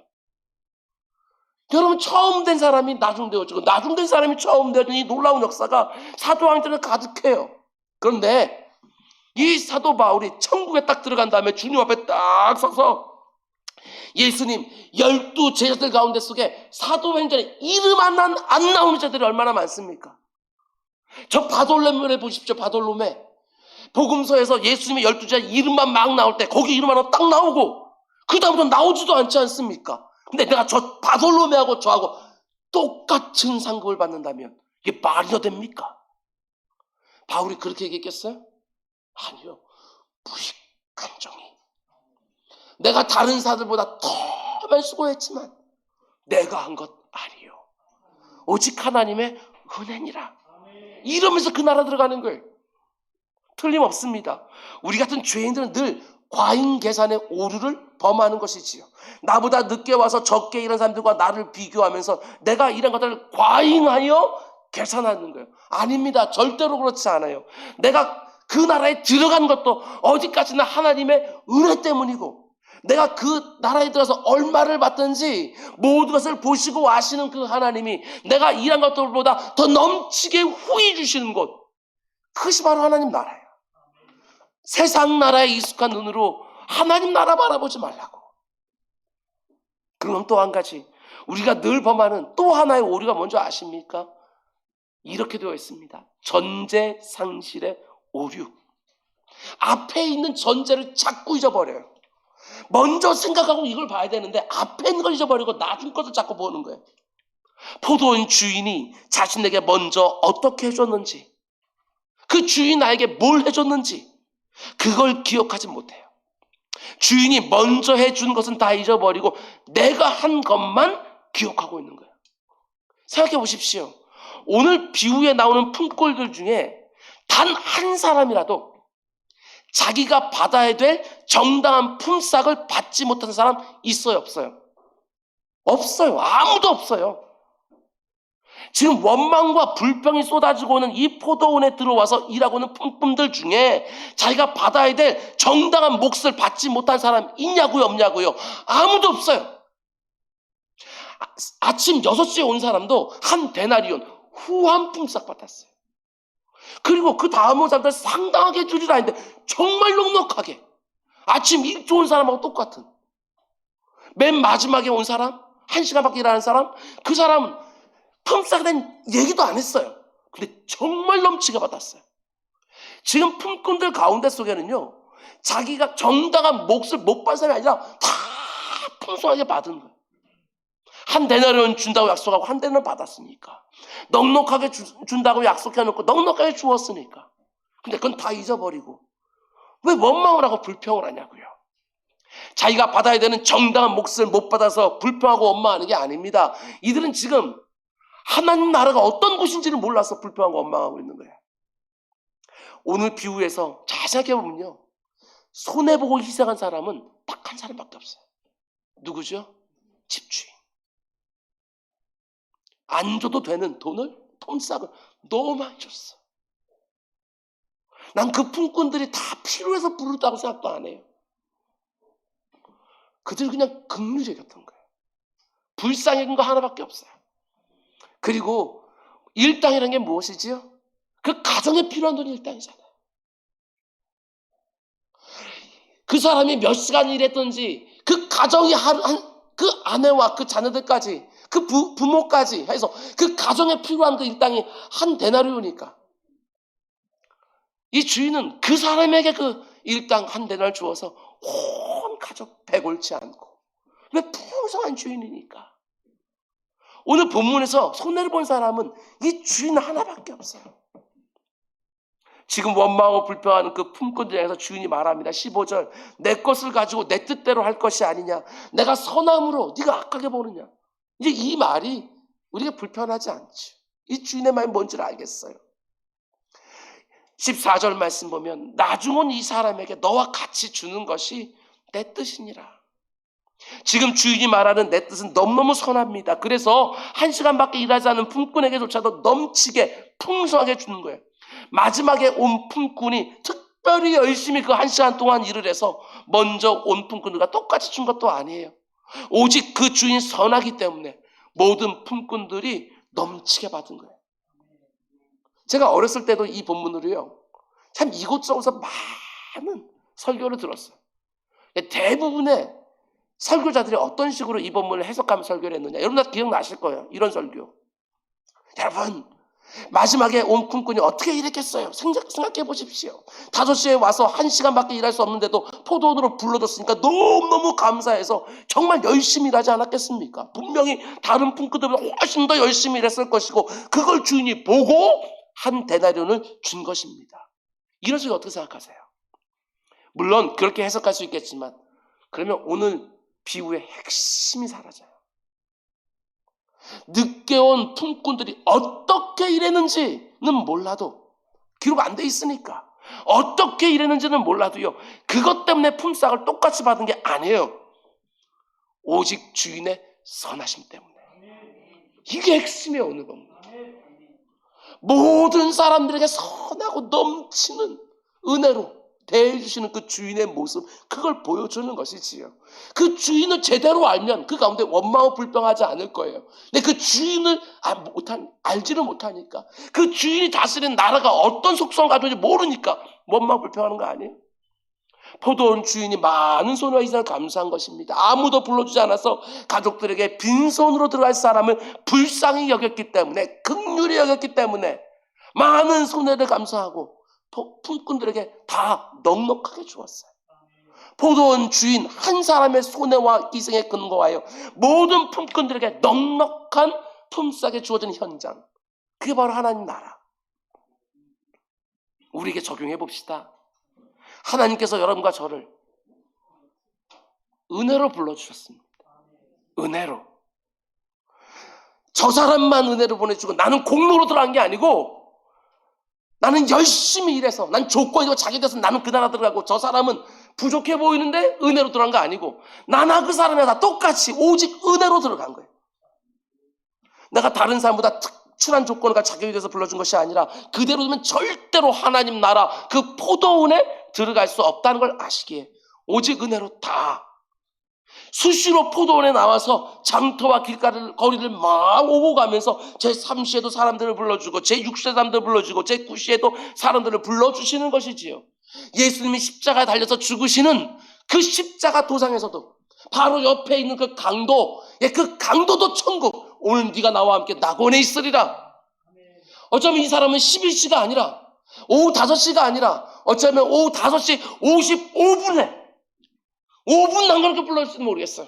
여러분 처음 된 사람이 나중되어지고 나중된 사람이 처음 되어진 이 놀라운 역사가 사도행전에 가득해요. 그런데 이 사도 바울이 천국에 딱 들어간 다음에 주님 앞에 딱 서서 예수님 12 제자들 가운데 속에 사도행전에 이름 안 나오는 자들이 얼마나 많습니까? 저 바돌로메를 보십시오. 바돌로메 복음서에서 예수님의 12제자 이름만 막 나올 때 거기 이름 하나 딱 나오고 그 다음부터 나오지도 않지 않습니까? 근데 내가 저 바돌로메하고 저하고 똑같은 상급을 받는다면 이게 말이 더 됩니까? 바울이 그렇게 얘기했겠어요? 아니요. 무익한 종이. 내가 다른 사람들보다 더 많이 수고했지만 내가 한 것 아니요 오직 하나님의 은혜니라. 이러면서 그 나라 들어가는 거예요. 틀림없습니다. 우리 같은 죄인들은 늘 과잉 계산의 오류를 범하는 것이지요. 나보다 늦게 와서 적게 일한 사람들과 나를 비교하면서 내가 일한 것들을 과잉하여 계산하는 거예요. 아닙니다. 절대로 그렇지 않아요. 내가 그 나라에 들어간 것도 어디까지나 하나님의 은혜 때문이고, 내가 그 나라에 들어서 얼마를 받든지 모든 것을 보시고 아시는 그 하나님이 내가 일한 것들보다 더 넘치게 후히 주시는 것, 그것이 바로 하나님 나라예요. 세상 나라에 익숙한 눈으로 하나님 나라 바라보지 말라고. 그럼 또 한 가지, 우리가 늘 범하는 또 하나의 오류가 뭔지 아십니까? 이렇게 되어 있습니다. 전제상실의 오류. 앞에 있는 전제를 자꾸 잊어버려요. 먼저 생각하고 이걸 봐야 되는데 앞에 있는 걸 잊어버리고 나중 것을 자꾸 보는 거예요. 포도원 주인이 자신에게 먼저 어떻게 해줬는지, 그 주인 나에게 뭘 해줬는지 그걸 기억하지 못해요. 주인이 먼저 해준 것은 다 잊어버리고 내가 한 것만 기억하고 있는 거예요. 생각해 보십시오. 오늘 비유에 나오는 품꼴들 중에 단 한 사람이라도 자기가 받아야 될 정당한 품삯을 받지 못한 사람 있어요, 없어요? 없어요. 아무도 없어요. 지금 원망과 불평이 쏟아지고 오는 이 포도원에 들어와서 일하고 있는 품꾼들 중에 자기가 받아야 될 정당한 몫을 받지 못한 사람 있냐고요, 없냐고요? 아무도 없어요. 아침 6시에 온 사람도 한 데나리온 후한 품삯 받았어요. 그리고 그 다음 온 사람들 상당하게 줄이 아닌데 정말 넉넉하게 아침 일찍 온 사람하고 똑같은, 맨 마지막에 온 사람, 1시간밖에 일하는 사람, 그 사람은 품삯에 대한 얘기도 안 했어요. 근데 정말 넘치게 받았어요. 지금 품꾼들 가운데 속에는요, 자기가 정당한 몫을 못 받은 사람이 아니라 다 풍성하게 받은 거예요. 한 데나리온 준다고 약속하고 한 데나리온 받았으니까, 넉넉하게 준다고 약속해놓고 넉넉하게 주었으니까. 근데 그건 다 잊어버리고 왜 원망을 하고 불평을 하냐고요. 자기가 받아야 되는 정당한 몫을 못 받아서 불평하고 원망하는 게 아닙니다. 이들은 지금 하나님 나라가 어떤 곳인지를 몰라서 불평하고 원망하고 있는 거예요. 오늘 비유에서 잘 생각해보면요, 손해보고 희생한 사람은 딱 한 사람밖에 없어요. 누구죠? 집주인. 안 줘도 되는 돈을, 품삯을 너무 많이 줬어. 난 그 품꾼들이 다 필요해서 부르다고 생각도 안 해요. 그들이 그냥 긍휼히 여겼던 거예요. 불쌍히 여긴 거 하나밖에 없어요. 그리고 일당이라는 게 무엇이지요? 그 가정에 필요한 돈이 일당이잖아요. 그 사람이 몇 시간 일했든지 그 가정이 그 아내와 그 자녀들까지, 그 부모까지 해서 그 가정에 필요한 그 일당이 한 데나리오니까 이 주인은 그 사람에게 그 일당 한 데나리를 주어서 온 가족 배골치 않고, 왜 풍성한 주인이니까. 오늘 본문에서 손해를 본 사람은 이 주인 하나밖에 없어요. 지금 원망하고 불평하는 그 품꾼들에 대해서 주인이 말합니다. 15절, 내 것을 가지고 내 뜻대로 할 것이 아니냐, 내가 선함으로 네가 악하게 보느냐. 이제 이 말이 우리가 불편하지 않죠. 이 주인의 말이 뭔지를 알겠어요. 14절 말씀 보면, 나중은 이 사람에게 너와 같이 주는 것이 내 뜻이니라. 지금 주인이 말하는 내 뜻은 너무너무 선합니다. 그래서 1시간밖에 일하지 않은 품꾼에게조차도 넘치게 풍성하게 주는 거예요. 마지막에 온 품꾼이 특별히 열심히 그 1시간 동안 일을 해서 먼저 온 품꾼들과 똑같이 준 것도 아니에요. 오직 그 주인 선하기 때문에 모든 품꾼들이 넘치게 받은 거예요. 제가 어렸을 때도 이 본문으로요, 참 이곳저곳에서 많은 설교를 들었어요. 대부분의 설교자들이 어떤 식으로 이 본문을 해석하며 설교를 했느냐, 여러분 다 기억나실 거예요. 이런 설교. 여러분, 마지막에 온 품꾼이 어떻게 일했겠어요? 생각해 보십시오. 5시에 와서 1시간밖에 일할 수 없는데도 포도원으로 불러줬으니까 너무너무 감사해서 정말 열심히 일하지 않았겠습니까? 분명히 다른 품꾼들보다 훨씬 더 열심히 일했을 것이고, 그걸 주인이 보고 한 데나리온을 준 것입니다. 이런 식으로 어떻게 생각하세요? 물론 그렇게 해석할 수 있겠지만, 그러면 오늘 비유의 핵심이 사라져요. 늦게 온 품꾼들이 어떻게 일했는지는 몰라도, 기록 안 돼 있으니까 어떻게 일했는지는 몰라도요, 그것 때문에 품삯을 똑같이 받은 게 아니에요. 오직 주인의 선하심 때문에. 이게 핵심이에요. 오늘 본 모든 사람들에게 선하고 넘치는 은혜로 대해주시는 그 주인의 모습, 그걸 보여주는 것이지요. 그 주인을 제대로 알면 그 가운데 원망하고 불평하지 않을 거예요. 근데 그 주인을 알지를 못하니까, 그 주인이 다스리는 나라가 어떤 속성을 가지고 있는지 모르니까 원망하고 불평하는 거 아니에요? 포도원 주인이 많은 손으로 이상을 감수한 것입니다. 아무도 불러주지 않아서 가족들에게 빈손으로 들어갈 사람을 불쌍히 여겼기 때문에, 긍휼히 여겼기 때문에 많은 손해를 감수하고 품꾼들에게 다 넉넉하게 주었어요. 포도원 주인 한 사람의 손해와 희생에 근거하여 모든 품꾼들에게 넉넉한 품삯이 주어지는 현장, 그게 바로 하나님 나라. 우리에게 적용해 봅시다. 하나님께서 여러분과 저를 은혜로 불러주셨습니다. 은혜로. 저 사람만 은혜로 보내주고 나는 공로로 들어간 게 아니고, 나는 열심히 일해서, 난 조건이고 자기 돼서 나는 그 나라 들어가고, 저 사람은 부족해 보이는데 은혜로 들어간 거 아니고, 나나 그 사람이 다 똑같이 오직 은혜로 들어간 거예요. 내가 다른 사람보다 특출한 조건과 자격이 돼서 불러준 것이 아니라, 그대로 되면 절대로 하나님 나라 그 포도원에 들어갈 수 없다는 걸 아시기에 오직 은혜로 다. 수시로 포도원에 나와서 장터와 거리를 막 오고 가면서 제3시에도 사람들을 불러주고, 제6시에 사람들을 불러주고, 제9시에도 사람들을 불러주시는 것이지요. 예수님이 십자가에 달려서 죽으시는 그 십자가 도상에서도 바로 옆에 있는 그 강도, 그 강도도 천국, 오늘 네가 나와 함께 낙원에 있으리라. 어쩌면 이 사람은 11시가 아니라, 오후 5시가 아니라, 어쩌면 오후 5시 55분에 5분 남겨놓고 불러줄지도 모르겠어요.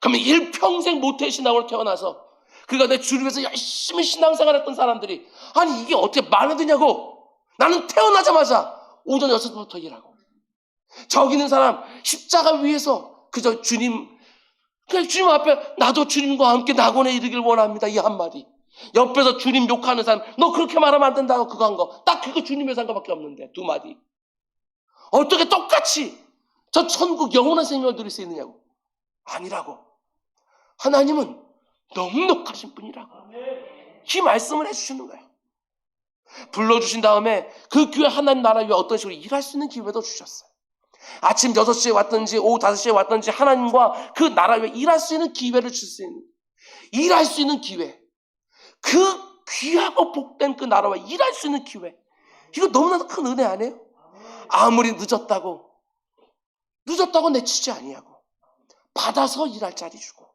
그러면 일평생 모태신앙으로 태어나서 그가 내 주를 위해서 열심히 신앙생활했던 사람들이, 아니 이게 어떻게 말이 되냐고. 나는 태어나자마자 오전 6시부터 일하고, 저기 있는 사람 십자가 위에서 그저 주님, 그냥 주님 앞에 나도 주님과 함께 낙원에 이르길 원합니다, 이 한마디. 옆에서 주님 욕하는 사람, 너 그렇게 말하면 안 된다고 그거 한 거, 딱 그거 주님에서 한 거밖에 없는데, 2마디. 어떻게 똑같이 저 천국 영원한 생명을 누릴 수 있느냐고. 아니라고. 하나님은 넉넉하신 분이라고. 이 말씀을 해주시는 거예요. 불러주신 다음에 그 교회 하나님 나라 위에 어떤 식으로 일할 수 있는 기회도 주셨어요. 아침 6시에 왔든지 오후 5시에 왔든지 하나님과 그 나라 위에 일할 수 있는 기회를 줄 수 있는, 일할 수 있는 기회, 그 귀하고 복된 그 나라와 일할 수 있는 기회, 이거 너무나도 큰 은혜 아니에요? 아무리 늦었다고 내치지 아니하고 받아서 일할 자리 주고,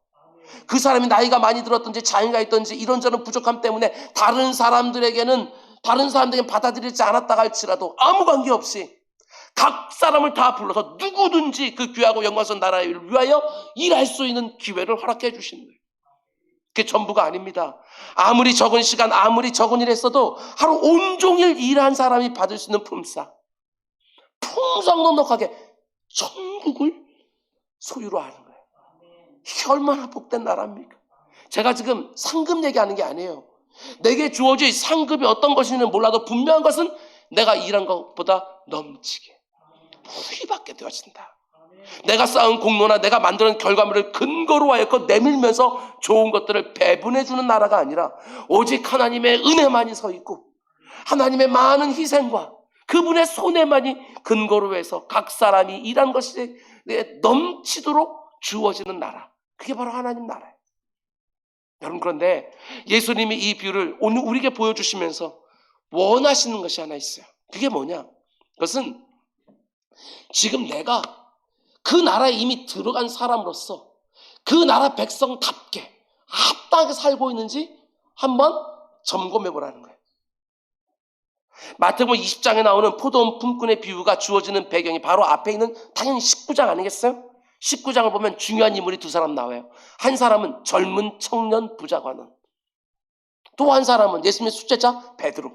그 사람이 나이가 많이 들었든지 장애가 있든지 이런저런 부족함 때문에 다른 사람들에게는 받아들이지 않았다 할지라도 아무 관계없이 각 사람을 다 불러서 누구든지 그 귀하고 영광스러운 나라를 위하여 일할 수 있는 기회를 허락해 주시는 거예요. 그게 전부가 아닙니다. 아무리 적은 시간, 아무리 적은 일 했어도 하루 온종일 일한 사람이 받을 수 있는 품삯, 풍성넉넉하게 천국을 소유로 하는 거예요. 이게 얼마나 복된 나라입니까? 제가 지금 상급 얘기하는 게 아니에요. 내게 주어질 상급이 어떤 것인지는 몰라도 분명한 것은 내가 일한 것보다 넘치게 후히받게 되어진다. 내가 쌓은 공로나 내가 만드는 결과물을 근거로 하여 내밀면서 좋은 것들을 배분해주는 나라가 아니라, 오직 하나님의 은혜만이 서 있고 하나님의 많은 희생과 그분의 손해만이 근거로 해서 각 사람이 일한 것이 넘치도록 주어지는 나라, 그게 바로 하나님 나라예요. 여러분, 그런데 예수님이 이 비유를 오늘 우리에게 보여주시면서 원하시는 것이 하나 있어요. 그게 뭐냐? 그것은 지금 내가 그 나라에 이미 들어간 사람으로서 그 나라 백성답게 합당하게 살고 있는지 한번 점검해보라는 거예요. 마태복음 20장에 나오는 포도원 품꾼의 비유가 주어지는 배경이 바로 앞에 있는 당연히 19장 아니겠어요? 19장을 보면 중요한 인물이 2사람 나와요. 한 사람은 젊은 청년 부자 관원, 또 한 사람은 예수님의 숙제자 베드로.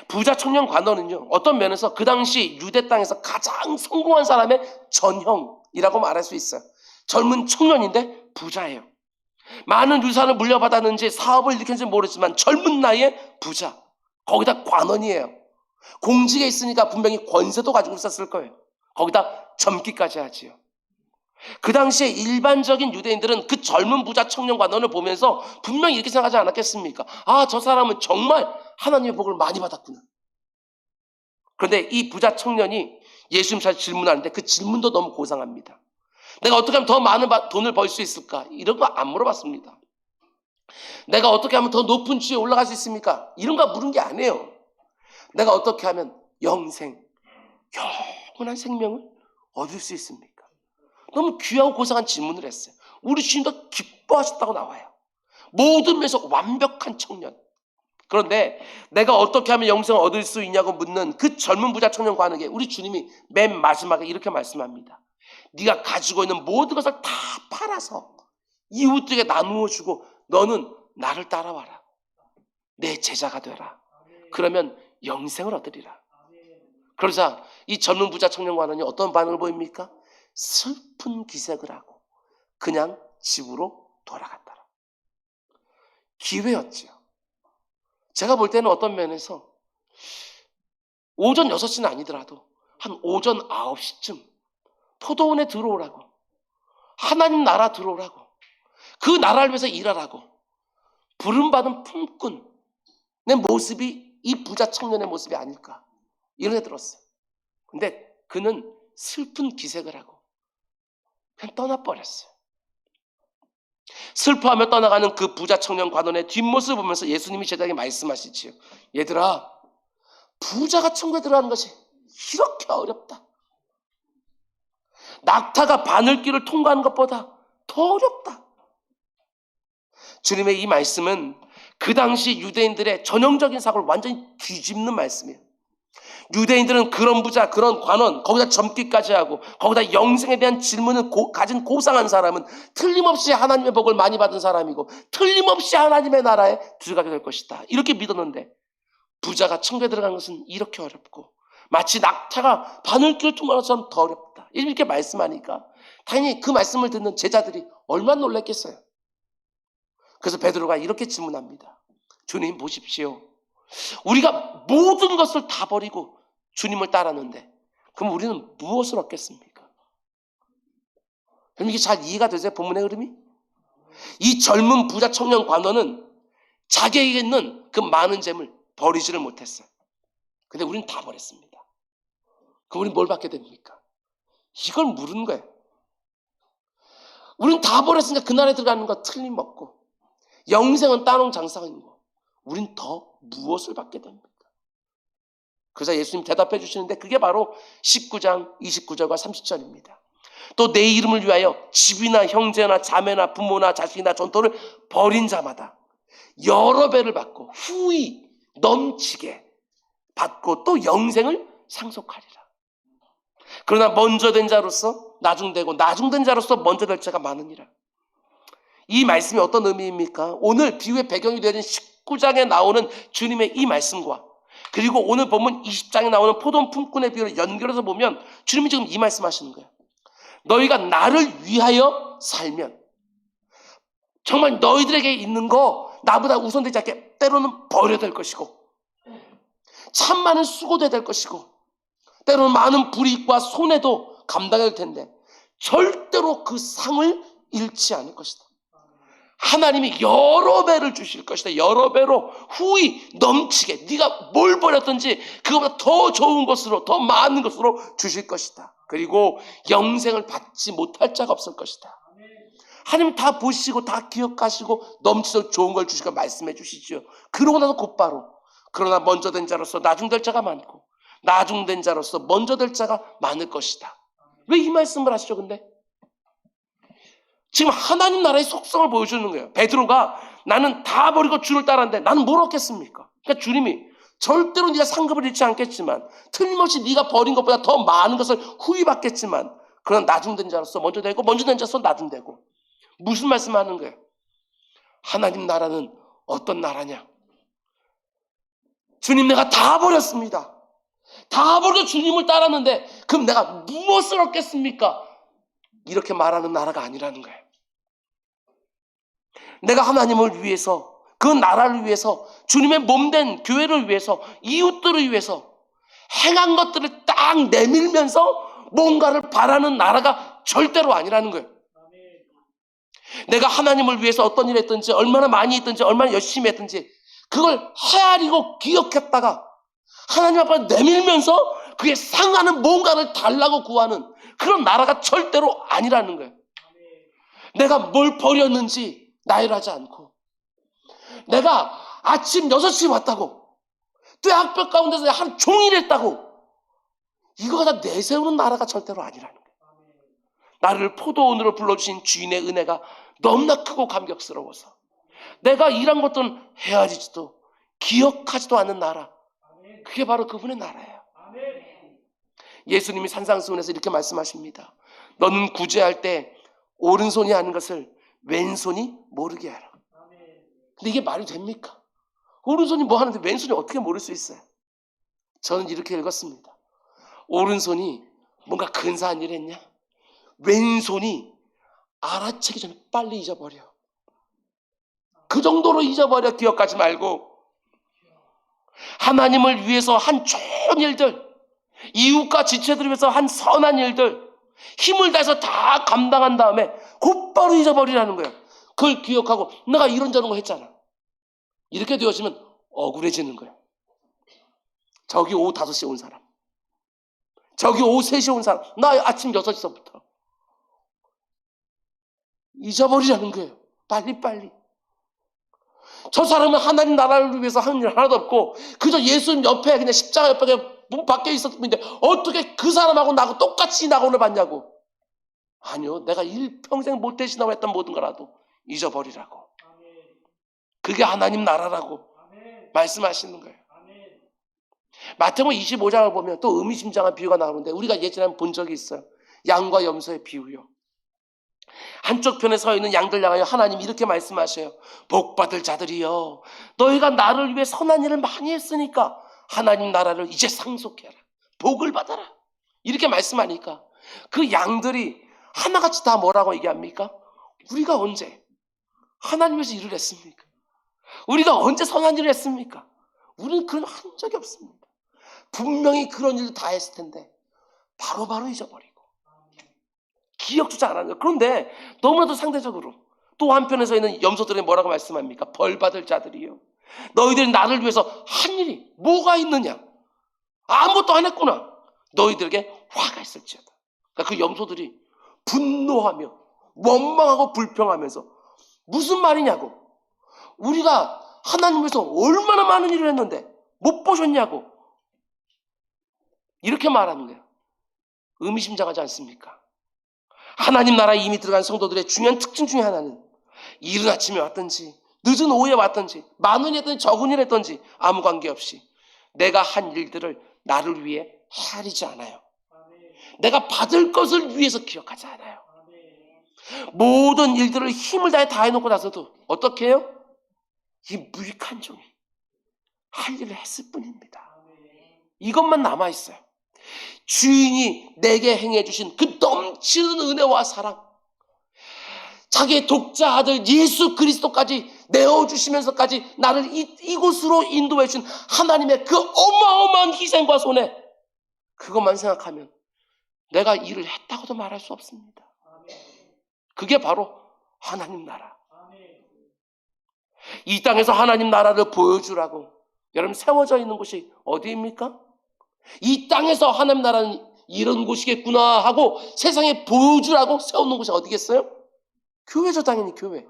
부자 청년 관원은요, 어떤 면에서 그 당시 유대 땅에서 가장 성공한 사람의 전형이라고 말할 수 있어요. 젊은 청년인데 부자예요. 많은 유산을 물려받았는지 사업을 일으켰는지 모르지만 젊은 나이에 부자, 거기다 관원이에요. 공직에 있으니까 분명히 권세도 가지고 있었을 거예요. 거기다 젊기까지 하지요. 그 당시에 일반적인 유대인들은 그 젊은 부자 청년 관원을 보면서 분명히 이렇게 생각하지 않았겠습니까? 아, 저 사람은 정말 하나님의 복을 많이 받았구나. 그런데 이 부자 청년이 예수님 잘 질문하는데 그 질문도 너무 고상합니다. 내가 어떻게 하면 더 많은 돈을 벌 수 있을까? 이런 거 안 물어봤습니다. 내가 어떻게 하면 더 높은 지위에 올라갈 수 있습니까? 이런 거 물은 게 아니에요. 내가 어떻게 하면 영생, 영원한 생명을 얻을 수 있습니까? 너무 귀하고 고상한 질문을 했어요. 우리 주님도 기뻐하셨다고 나와요. 모든 면에서 완벽한 청년. 그런데 내가 어떻게 하면 영생을 얻을 수 있냐고 묻는 그 젊은 부자 청년 관에게 우리 주님이 맨 마지막에 이렇게 말씀합니다. 네가 가지고 있는 모든 것을 다 팔아서 이웃들에게 나누어 주고 너는 나를 따라와라. 내 제자가 되라. 그러면 영생을 얻으리라. 그러자 이 젊은 부자 청년 관원이 어떤 반응을 보입니까? 슬픈 기색을 하고 그냥 집으로 돌아갔더라. 기회였지요. 제가 볼 때는 어떤 면에서 오전 6시는 아니더라도 한 오전 9시쯤 포도원에 들어오라고, 하나님 나라 들어오라고, 그 나라를 위해서 일하라고 부름받은 품꾼의 모습이 이 부자 청년의 모습이 아닐까 이런 생각이 들었어요. 근데 그는 슬픈 기색을 하고 그냥 떠나버렸어요. 슬퍼하며 떠나가는 그 부자 청년 관원의 뒷모습을 보면서 예수님이 제자에게 말씀하시지요. 얘들아, 부자가 천국에 들어가는 것이 이렇게 어렵다. 낙타가 바늘길을 통과하는 것보다 더 어렵다. 주님의 이 말씀은 그 당시 유대인들의 전형적인 사고를 완전히 뒤집는 말씀이에요. 유대인들은 그런 부자, 그런 관원, 거기다 젊기까지 하고 거기다 영생에 대한 질문을 가진 고상한 사람은 틀림없이 하나님의 복을 많이 받은 사람이고 틀림없이 하나님의 나라에 들어가게 될 것이다. 이렇게 믿었는데 부자가 천국에 들어가는 것은 이렇게 어렵고 마치 낙타가 바늘길을 통과하는 것처럼 더 어렵다. 이렇게 말씀하니까 당연히 그 말씀을 듣는 제자들이 얼마나 놀랐겠어요. 그래서 베드로가 이렇게 질문합니다. 주님 보십시오. 우리가 모든 것을 다 버리고 주님을 따랐는데 그럼 우리는 무엇을 얻겠습니까? 그럼 이게 잘 이해가 되세요? 본문의 흐름이? 이 젊은 부자 청년 관원은 자기에게 있는 그 많은 재물 버리지를 못했어요. 근데 우리는 다 버렸습니다. 그럼 우리는 뭘 받게 됩니까? 이걸 물은 거예요. 우리는 다 버렸으니까 그 나라에 들어가는 거 틀림없고 영생은 따놓은 장사인 거. 우린 더 무엇을 받게 됩니까? 그래서 예수님 대답해 주시는데 그게 바로 19장 29절과 30절입니다. 또 내 이름을 위하여 집이나 형제나 자매나 부모나 자식이나 전토를 버린 자마다 여러 배를 받고 후히 넘치게 받고 또 영생을 상속하리라. 그러나 먼저 된 자로서 나중되고 나중된 자로서 먼저 될 자가 많으니라. 이 말씀이 어떤 의미입니까? 오늘 비유의 배경이 되는 19장에 나오는 주님의 이 말씀과 그리고 오늘 본문 20장에 나오는 포도원 품꾼의 비유를 연결해서 보면 주님이 지금 이 말씀하시는 거예요. 너희가 나를 위하여 살면 정말 너희들에게 있는 거 나보다 우선되지 않게 때로는 버려야 될 것이고 참 많은 수고도 해야 될 것이고 때로는 많은 불이익과 손해도 감당해야 될 텐데 절대로 그 상을 잃지 않을 것이다. 하나님이 여러 배를 주실 것이다. 여러 배로 후히 넘치게 네가 뭘 버렸든지 그거보다 더 좋은 것으로 더 많은 것으로 주실 것이다. 그리고 영생을 받지 못할 자가 없을 것이다. 하나님 다 보시고 다 기억하시고 넘치도록 좋은 걸 주시고 말씀해 주시죠. 그러고 나서 곧바로 그러나 먼저 된 자로서 나중될 자가 많고 나중된 자로서 먼저 될 자가 많을 것이다. 왜 이 말씀을 하시죠? 근데 지금 하나님 나라의 속성을 보여주는 거예요. 베드로가 나는 다 버리고 주를 따랐는데 나는 뭘 얻겠습니까? 그러니까 주님이 절대로 네가 상급을 잃지 않겠지만 틀림없이 네가 버린 것보다 더 많은 것을 후히 받겠지만 그런 나중된 자로서 먼저 되고 먼저 된 자로서 나중되고 무슨 말씀하는 거예요? 하나님 나라는 어떤 나라냐? 주님 내가 다 버렸습니다. 다 버리고 주님을 따랐는데 그럼 내가 무엇을 얻겠습니까? 이렇게 말하는 나라가 아니라는 거예요. 내가 하나님을 위해서, 그 나라를 위해서, 주님의 몸된 교회를 위해서, 이웃들을 위해서 행한 것들을 딱 내밀면서 뭔가를 바라는 나라가 절대로 아니라는 거예요. 내가 하나님을 위해서 어떤 일을 했든지, 얼마나 많이 했든지, 얼마나 열심히 했든지 그걸 헤아리고 기억했다가 하나님 앞에 내밀면서 그에 상하는 뭔가를 달라고 구하는 그런 나라가 절대로 아니라는 거예요. 내가 뭘 버렸는지 나열하지 않고, 내가 아침 6시에 왔다고, 대학교 가운데서 하루 종일 했다고, 이거가 다 내세우는 나라가 절대로 아니라는 거예요. 나를 포도원으로 불러주신 주인의 은혜가 너무나 크고 감격스러워서 내가 일한 것들은 헤아리지도 기억하지도 않는 나라, 그게 바로 그분의 나라예요. 예수님이 산상수훈에서 이렇게 말씀하십니다. 너는 구제할 때 오른손이 하는 것을 왼손이 모르게 하라. 근데 이게 말이 됩니까? 오른손이 뭐 하는데 왼손이 어떻게 모를 수 있어요? 저는 이렇게 읽었습니다. 오른손이 뭔가 근사한 일 했냐? 왼손이 알아채기 전에 빨리 잊어버려. 그 정도로 잊어버려. 기억하지 말고 하나님을 위해서 한 좋은 일들, 이웃과 지체들을 위해서 한 선한 일들, 힘을 다해서 다 감당한 다음에 곧바로 잊어버리라는 거예요. 그걸 기억하고 내가 이런저런 거 했잖아, 이렇게 되어지면 억울해지는 거예요. 저기 오후 5시에 온 사람, 저기 오후 3시에 온 사람, 나 아침 6시서부터 잊어버리라는 거예요. 빨리빨리. 저 사람은 하나님 나라를 위해서 하는 일 하나도 없고 그저 예수님 옆에 그냥 십자가 옆에 그냥 문 밖에 있었을 뿐인데 어떻게 그 사람하고 나하고 똑같이 낙원을 봤냐고. 아니요, 내가 일평생 못 대신하고 했던 모든 거라도 잊어버리라고. 그게 하나님 나라라고 말씀하시는 거예요. 마태복음 25장을 보면 또 의미심장한 비유가 나오는데 우리가 예전에 본 적이 있어요. 양과 염소의 비유요. 한쪽 편에 서 있는 양들 향하여 하나님이 이렇게 말씀하셔요. 복받을 자들이여, 너희가 나를 위해 선한 일을 많이 했으니까 하나님 나라를 이제 상속해라, 복을 받아라, 이렇게 말씀하니까 그 양들이 하나같이 다 뭐라고 얘기합니까? 우리가 언제 하나님 위해서 일을 했습니까? 우리가 언제 선한 일을 했습니까? 우리는 그런 한 적이 없습니다. 분명히 그런 일도 다 했을 텐데 바로바로 잊어버리고 기억조차 안 하는 거예요. 그런데 너무나도 상대적으로 또 한편에서 있는 염소들이 뭐라고 말씀합니까? 벌받을 자들이요, 너희들이 나를 위해서 한 일이 뭐가 있느냐? 아무것도 안 했구나. 너희들에게 화가 있을지어다. 그러니까 그 염소들이 분노하며 원망하고 불평하면서 무슨 말이냐고, 우리가 하나님 위해서 얼마나 많은 일을 했는데 못 보셨냐고, 이렇게 말하는 거예요. 의미심장하지 않습니까? 하나님 나라에 이미 들어간 성도들의 중요한 특징 중에 하나는 이른 아침에 왔든지 늦은 오후에 왔든지 많은 일 했든지 적은 일 했든지 아무 관계없이 내가 한 일들을 나를 위해 헤아리지 않아요. 내가 받을 것을 위해서 기억하지 않아요. 모든 일들을 힘을 다해 다 해놓고 나서도 어떻게 해요? 이 무익한 종이 할 일을 했을 뿐입니다. 이것만 남아있어요. 주인이 내게 행해주신 그 넘치는 은혜와 사랑, 자기의 독자 아들 예수 그리스도까지 내어주시면서까지 나를 이곳으로 인도해 준 하나님의 그 어마어마한 희생과 손에, 그것만 생각하면 내가 일을 했다고도 말할 수 없습니다. 그게 바로 하나님 나라. 이 땅에서 하나님 나라를 보여주라고 여러분 세워져 있는 곳이 어디입니까? 이 땅에서 하나님 나라는 이런 곳이겠구나 하고 세상에 보여주라고 세우는 곳이 어디겠어요? 교회죠, 당연히 교회.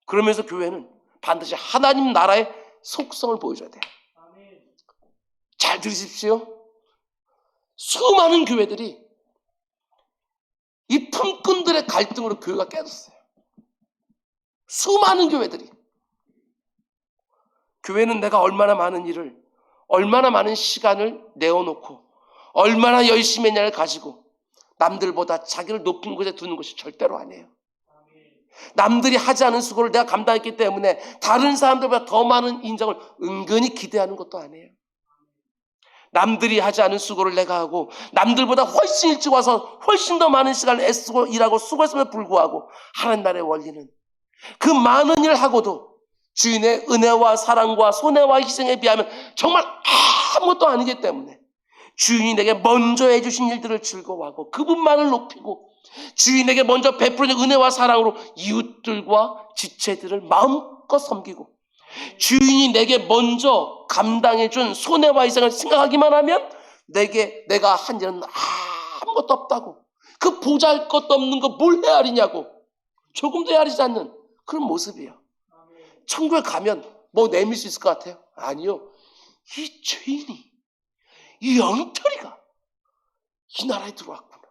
그러면서 교회는 반드시 하나님 나라의 속성을 보여줘야 돼요. 잘 들으십시오. 수많은 교회들이 이 품꾼들의 갈등으로 교회가 깨졌어요. 수많은 교회들이. 교회는 내가 얼마나 많은 일을, 얼마나 많은 시간을 내어놓고 얼마나 열심히 했냐를 가지고 남들보다 자기를 높은 곳에 두는 것이 절대로 아니에요. 남들이 하지 않은 수고를 내가 감당했기 때문에 다른 사람들보다 더 많은 인정을 은근히 기대하는 것도 아니에요. 남들이 하지 않은 수고를 내가 하고 남들보다 훨씬 일찍 와서 훨씬 더 많은 시간을 애쓰고 일하고 수고했음에도 불구하고 하나님 나라의 원리는 그 많은 일을 하고도 주인의 은혜와 사랑과 손해와 희생에 비하면 정말 아무것도 아니기 때문에 주인이 내게 먼저 해주신 일들을 즐거워하고 그분만을 높이고 주인에게 먼저 베푸는 은혜와 사랑으로 이웃들과 지체들을 마음껏 섬기고 주인이 내게 먼저 감당해준 손해와 희생을 생각하기만 하면 내가 한 일은 아무것도 없다고, 그 보잘것없는 거 뭘 헤아리냐고 조금도 헤아리지 않는 그런 모습이에요. 천국에 가면 뭐 내밀 수 있을 것 같아요? 아니요. 이 죄인이, 이 엉터리가 이 나라에 들어왔구나.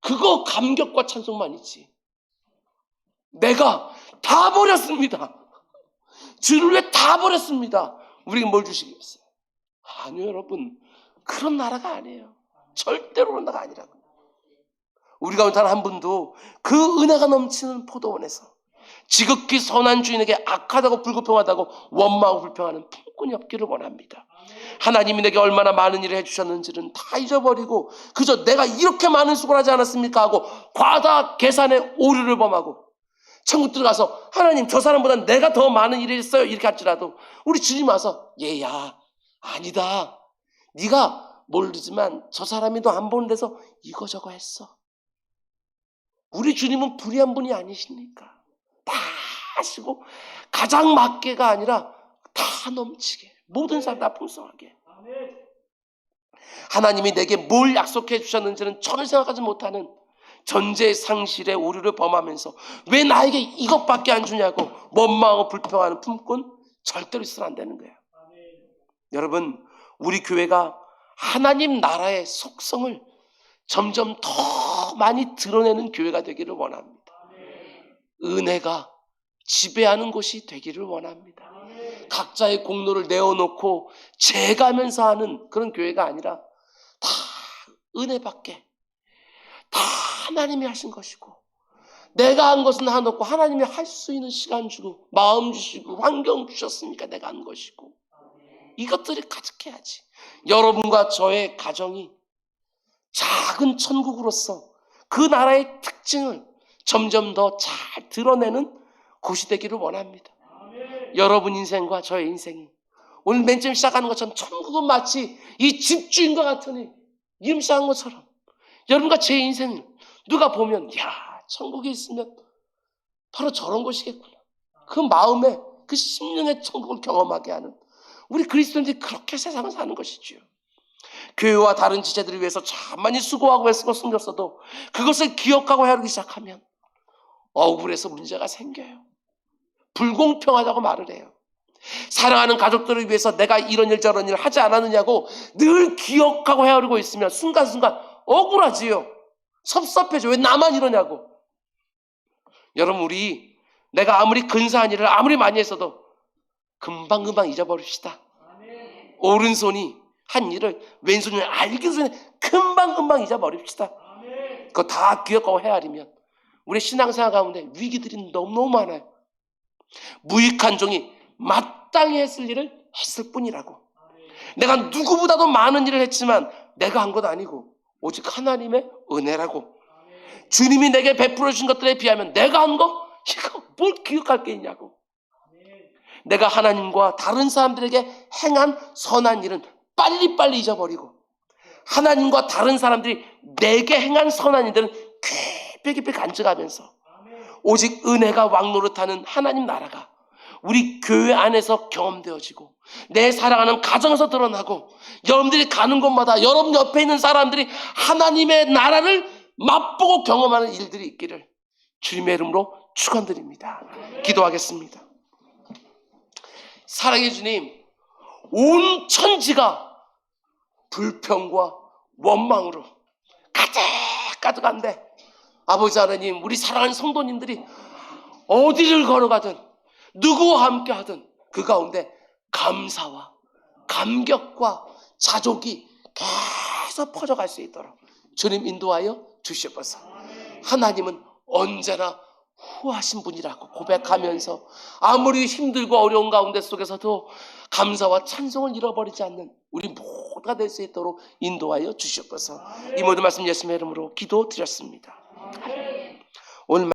그거 감격과 찬송만 있지. 내가 다 버렸습니다. 주를 위해 다 버렸습니다. 우리에게 뭘 주시겠어요? 아니요, 여러분. 그런 나라가 아니에요. 절대로 그런 나라가 아니라고. 우리 가운데 단 한 분도 그 은혜가 넘치는 포도원에서 지극히 선한 주인에게 악하다고 불공평하다고 원망하고 불평하는 품꾼이 없기를 원합니다. 하나님이 내게 얼마나 많은 일을 해주셨는지는 다 잊어버리고 그저 내가 이렇게 많은 수고를 하지 않았습니까 하고 과다 계산에 오류를 범하고 천국 들어가서 하나님 저 사람보다 내가 더 많은 일을 했어요 이렇게 할지라도 우리 주님 와서 얘야 아니다, 네가 모르지만 저 사람이 너 안 보는 데서 이거 저거 했어. 우리 주님은 불의한 분이 아니십니까? 다 하시고 가장 맞게가 아니라 다 넘치게, 모든 사람 다 풍성하게. 하나님이 내게 뭘 약속해 주셨는지는 전혀 생각하지 못하는 전제상실의 오류를 범하면서 왜 나에게 이것밖에 안 주냐고 원망하고 불평하는 품꾼 절대로 있어서는 안 되는 거예요. 여러분, 우리 교회가 하나님 나라의 속성을 점점 더 많이 드러내는 교회가 되기를 원합니다. 은혜가 지배하는 곳이 되기를 원합니다. 각자의 공로를 내어놓고 재가면서 하는 그런 교회가 아니라 다 은혜밖에, 다 하나님이 하신 것이고 내가 한 것은 하나 없고 하나님이 할 수 있는 시간 주고 마음 주시고 환경 주셨으니까 내가 한 것이고 이것들이 가득해야지 여러분과 저의 가정이 작은 천국으로서 그 나라의 특징을 점점 더 잘 드러내는 곳이 되기를 원합니다. 여러분 인생과 저의 인생이 오늘 맨 처음 시작하는 것처럼 천국은 마치 이 집주인과 같으니 이름 시작한 것처럼 여러분과 제 인생을 누가 보면 야 천국에 있으면 바로 저런 것이겠구나. 그 마음에 그 심령의 천국을 경험하게 하는 우리 그리스도인들이 그렇게 세상을 사는 것이지요. 교회와 다른 지체들을 위해서 참 많이 수고하고 애쓰고 숨겼어도 그것을 기억하고 헤아리기 시작하면 억울해서 문제가 생겨요. 불공평하다고 말을 해요. 사랑하는 가족들을 위해서 내가 이런 일 저런 일 하지 않았느냐고 늘 기억하고 헤아리고 있으면 순간순간 억울하지요. 섭섭해져. 왜 나만 이러냐고. 여러분, 우리 내가 아무리 근사한 일을 아무리 많이 했어도 금방금방 잊어버립시다. 오른손이 한 일을 왼손이 알기 전에 금방금방 잊어버립시다. 그거 다 기억하고 헤아리면 우리 신앙생활 가운데 위기들이 너무너무 많아요. 무익한 종이 마땅히 했을 일을 했을 뿐이라고. 내가 누구보다도 많은 일을 했지만 내가 한 것 아니고 오직 하나님의 은혜라고. 주님이 내게 베풀어 주신 것들에 비하면 내가 한 거 이거 뭘 기억할 게 있냐고. 내가 하나님과 다른 사람들에게 행한 선한 일은 빨리빨리 잊어버리고 하나님과 다른 사람들이 내게 행한 선한 일들은 깊이 간직하면서 오직 은혜가 왕노릇하는 하나님 나라가 우리 교회 안에서 경험되어지고 내 사랑하는 가정에서 드러나고 여러분들이 가는 곳마다 여러분 옆에 있는 사람들이 하나님의 나라를 맛보고 경험하는 일들이 있기를 주님의 이름으로 축원드립니다. 기도하겠습니다. 사랑해 주님, 온 천지가 불평과 원망으로 가득한데 아버지 하나님, 우리 사랑하는 성도님들이 어디를 걸어가든 누구와 함께 하든 그 가운데 감사와 감격과 자족이 계속 퍼져갈 수 있도록 주님 인도하여 주시옵소서. 하나님은 언제나 후하신 분이라고 고백하면서 아무리 힘들고 어려운 가운데 속에서도 감사와 찬송을 잃어버리지 않는 우리 모두가 될 수 있도록 인도하여 주시옵소서. 이 모든 말씀 예수님의 이름으로 기도드렸습니다. 오늘